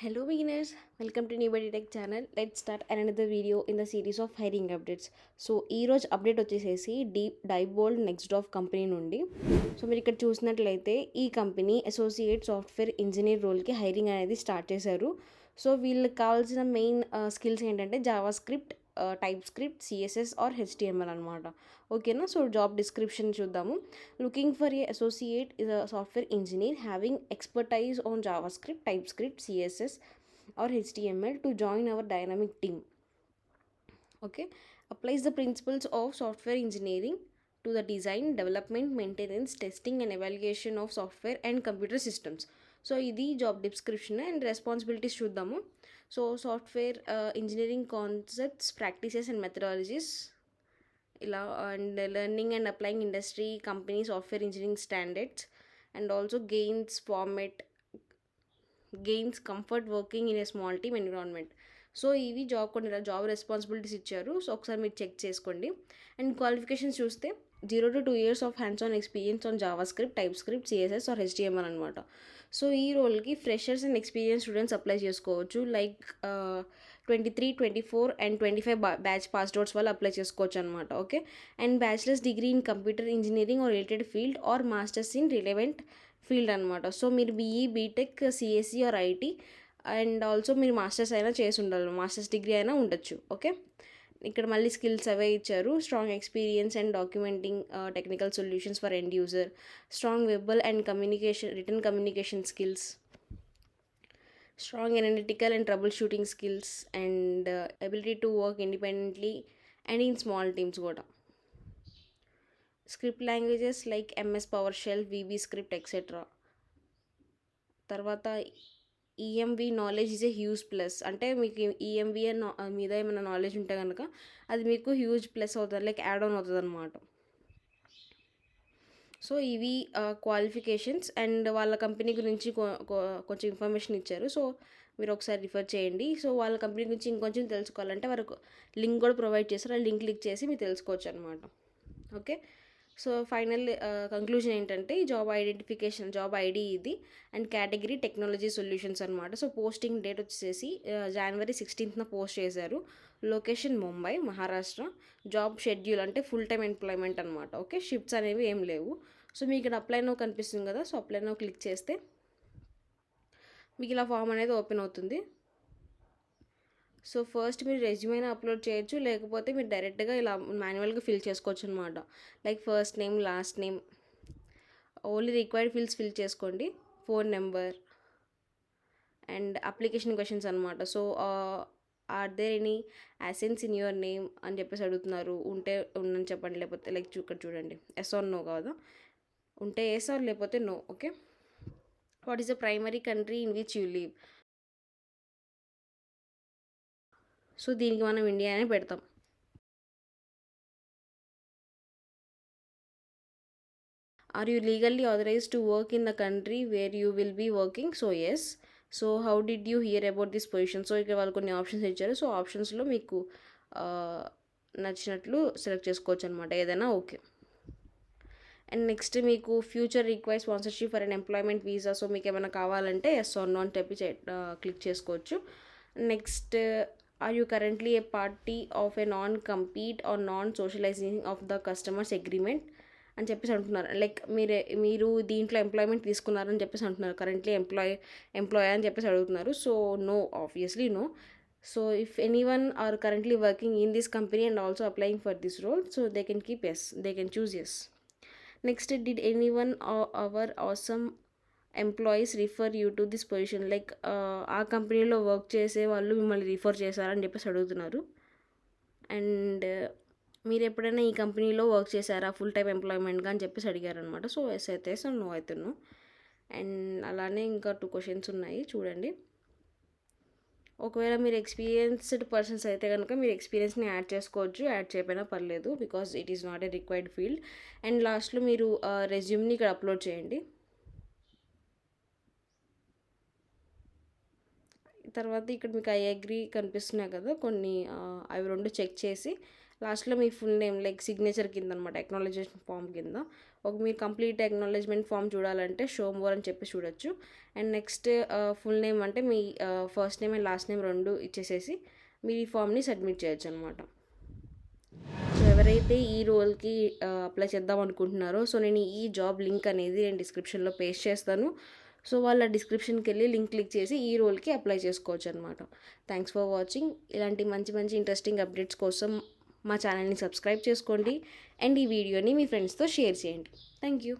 Hello beginners, welcome to Newbody Tech channel. Let's start another video in the series of hiring updates. So ఈ రోజు update వచ్చేసేసి Diebold Nixdorf company నుండి. So మీరు ఇక్కడ చూసినట్లయితే ఈ company associate software engineer రోల్కి hiring అనేది స్టార్ట్ చేశారు. సో వీళ్ళకి కావాల్సిన మెయిన్ స్కిల్స్ ఏంటంటే JavaScript, TypeScript, CSS or HTML అనమాట. ఓకేనా. సో జాబ్ డిస్క్రిప్షన్ చూద్దాము. Looking for a associate is a software engineer having expertise on JavaScript, TypeScript, CSS or HTML to join our dynamic team. Okay, applies the principles of software engineering to the design, development, maintenance, testing and evaluation of software and computer systems. So ఇది job description and responsibilities చూద్దాము. So software engineering concepts, practices and methodologies ఇలా, and learning and applying industry company software engineering standards, and also gains comfort working in a small team environment. So ఇవి కొన్ని job responsibilities ఇచ్చారు. So ఒకసారి మీరు check చేసుకోండి. And qualifications చూస్తే 0 to 2 years of hands on experience on JavaScript, TypeScript, CSS or HTML అనమాట. So ఈ రోల్కి freshers and experience students apply చేసుకోవచ్చు. Like 23, 24 and 25 batch passed outs వాళ్ళు అప్లై చేసుకోవచ్చు అనమాట. Okay. And bachelors degree in computer engineering or related field or masters in relevant field అనమాట. So మీరు BE, BTech, CSC or IT, and also మీరు masters అయినా చేసి ఉండాలి, మాస్టర్స్ డిగ్రీ అయినా ఉండొచ్చు. ఓకే. ఇక్కడ మళ్ళీ స్కిల్స్ అవే ఇచ్చారు. Strong experience and documenting technical solutions for end user, strong verbal and written communication skills, strong analytical and troubleshooting skills, and ability to work independently and in small teams కూడా. Script languages like MS PowerShell, VB script etcetera. తర్వాత EMV knowledge is a huge plus. అంటే మీకు EMV మీద ఏమైనా knowledge ఉంటే కనుక అది మీకు హ్యూజ్ ప్లస్ అవుతుంది, లైక్ యాడ్ ఆన్ అవుతుంది అనమాట. సో ఇవి క్వాలిఫికేషన్స్. అండ్ వాళ్ళ కంపెనీ గురించి కొంచెం ఇన్ఫర్మేషన్ ఇచ్చారు. సో మీరు ఒకసారి రిఫర్ చేయండి. సో వాళ్ళ కంపెనీ గురించి ఇంకొంచెం తెలుసుకోవాలంటే వారికి లింక్ కూడా ప్రొవైడ్ చేస్తారు. ఆ లింక్ క్లిక్ చేసి మీరు తెలుసుకోవచ్చు అనమాట. ఓకే. సో ఫైనల్ కంక్లూజన్ ఏంటంటే ఈ జాబ్ ఐడెంటిఫికేషన్, జాబ్ ఐడి ఇది, అండ్ కేటగిరీ టెక్నాలజీ సొల్యూషన్స్ అనమాట. సో పోస్టింగ్ డేట్ వచ్చేసి January 16th పోస్ట్ చేశారు. Location Mumbai, Maharashtra. Job schedule అంటే ఫుల్ టైమ్ ఎంప్లాయ్మెంట్ అనమాట. ఓకే. షిఫ్ట్స్ అనేవి ఏం లేవు. సో మీకు ఇక్కడ అప్లై నో కనిపిస్తుంది కదా. సో అప్లై నో క్లిక్ చేస్తే మీకు ఇలా ఫామ్ అనేది ఓపెన్ అవుతుంది. సో ఫస్ట్ మీరు రెజ్యూమైనా అప్లోడ్ చేయొచ్చు, లేకపోతే మీరు డైరెక్ట్గా ఇలా మాన్యువల్గా ఫిల్ చేసుకోవచ్చు అనమాట. Like first name, last name, only required fields fill చేసుకోండి. Phone number and application questions అనమాట. So are there any accents in your name అని చెప్పేసి అడుగుతున్నారు. ఉంటే ఉండని చెప్పండి, లేకపోతే లైక్ ఇక్కడ చూడండి ఎస్ ఆర్ నో కాదా, ఉంటే ఎస్ ఆర్ లేకపోతే no. Okay. What is the primary country in which you live. So దీనికి మనం ఇండియా అనే పెడతాం. Are you legally authorized to work in the country where you will be working? So yes. So how did you hear about this position? So ఇక్కడ వాళ్ళు కొన్ని options ఇచ్చారు. So ఆప్షన్స్లో మీకు నచ్చినట్లు సెలెక్ట్ చేసుకోవచ్చు అనమాట, ఏదైనా ఓకే. అండ్ నెక్స్ట్ మీకు future require sponsorship for an employment visa. So మీకు ఏమైనా కావాలంటే ఎస్ ఆర్ నో అని చెప్పి క్లిక్ చేసుకోవచ్చు. Next, are you currently a party of a non compete or non socialising of the customers agreement అని చెప్పేసి అంటున్నారు. లైక్ మీరు దీంట్లో ఎంప్లాయ్మెంట్ తీసుకున్నారని చెప్పేసి అంటున్నారు. కరెంట్లీ ఎంప్లాయ్ అని చెప్పేసి అడుగుతున్నారు. So no, obviously no. So if anyone are currently working in this company and also applying for this role, so they can keep yes, they can choose yes. Next, did anyone our awesome employees refer you to this position. Like ఆ కంపెనీలో work చేసే వాళ్ళు మిమ్మల్ని refer చేశారని చెప్పేసి అడుగుతున్నారు. And మీరు ఎప్పుడైనా ఈ కంపెనీలో వర్క్ చేశారా ఫుల్ టైం ఎంప్లాయ్మెంట్గా అని చెప్పేసి అడిగారనమాట. సో ఎస్ అయితే ఎస్, నో అయితే నో. అండ్ అలానే ఇంకా 2 క్వశ్చన్స్ ఉన్నాయి చూడండి. ఒకవేళ మీరు ఎక్స్పీరియన్స్డ్ పర్సన్స్ అయితే కనుక మీరు ఎక్స్పీరియన్స్ని యాడ్ చేసుకోవచ్చు, యాడ్ చేయకపోయినా పర్లేదు, because it is not a required field. And లాస్ట్లో మీరు రెజ్యూమ్ని ఇక్కడ అప్లోడ్ చేయండి. తర్వాత ఇక్కడ మీకు ఐ అగ్రీ కనిపిస్తున్నాయి కదా కొన్ని, అవి 2 చెక్ చేసి లాస్ట్లో మీ ఫుల్ నేమ్ లైక్ సిగ్నేచర్ కింద అనమాట, అక్నాలెడ్జ్మెంట్ ఫామ్ కింద మీరు కంప్లీట్ అక్నాలెడ్జ్మెంట్ ఫామ్ చూడాలంటే షో మోర్ అని చెప్పి చూడొచ్చు. అండ్ నెక్స్ట్ ఫుల్ నేమ్ అంటే మీ first name and last name 2 ఇచ్చేసేసి మీరు ఈ ఫామ్ని సబ్మిట్ చేయొచ్చు అనమాట. సో ఎవరైతే ఈ రోల్కి అప్లై చేద్దాం అనుకుంటున్నారో, సో నేను ఈ జాబ్ లింక్ అనేది నేను డిస్క్రిప్షన్లో పేస్ట్ చేస్తాను. సో వాళ్ళ డిస్క్రిప్షన్కి వెళ్ళి లింక్ క్లిక్ చేసి ఈ రోల్కి అప్లై చేసుకోవచ్చు అనమాట. Thanks for watching. ఇలాంటి మంచి మంచి ఇంట్రెస్టింగ్ అప్డేట్స్ కోసం మా ఛానల్ని సబ్స్క్రైబ్ చేసుకోండి అండ్ ఈ వీడియోని మీ ఫ్రెండ్స్తో షేర్ చేయండి. Thank you.